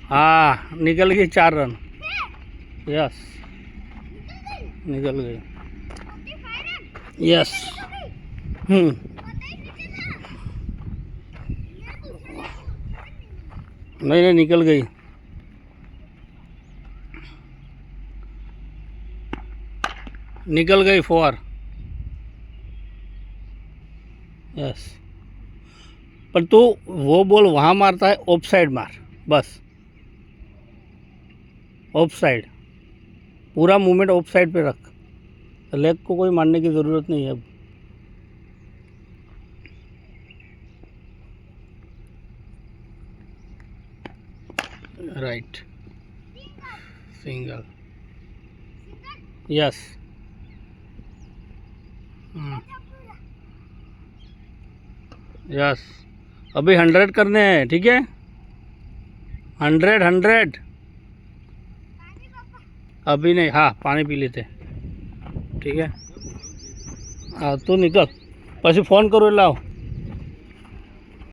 हाँ निकल गई 4 रन। यस निकल गई। यस नहीं नहीं निकल गई। निकल गई 4। यस पर तू वो बॉल वहाँ मारता है, ऑफ साइड मार बस। ऑफ साइड पूरा मूवमेंट ऑफ साइड पे रख। लेग को कोई मारने की ज़रूरत नहीं है अब। Right single. यस यस अभी 100 करने हैं, ठीक है। 100 अभी नहीं। हाँ पानी पी लेते, ठीक है। हाँ तू निकल, પછી ફોન કરો એટલે આવ।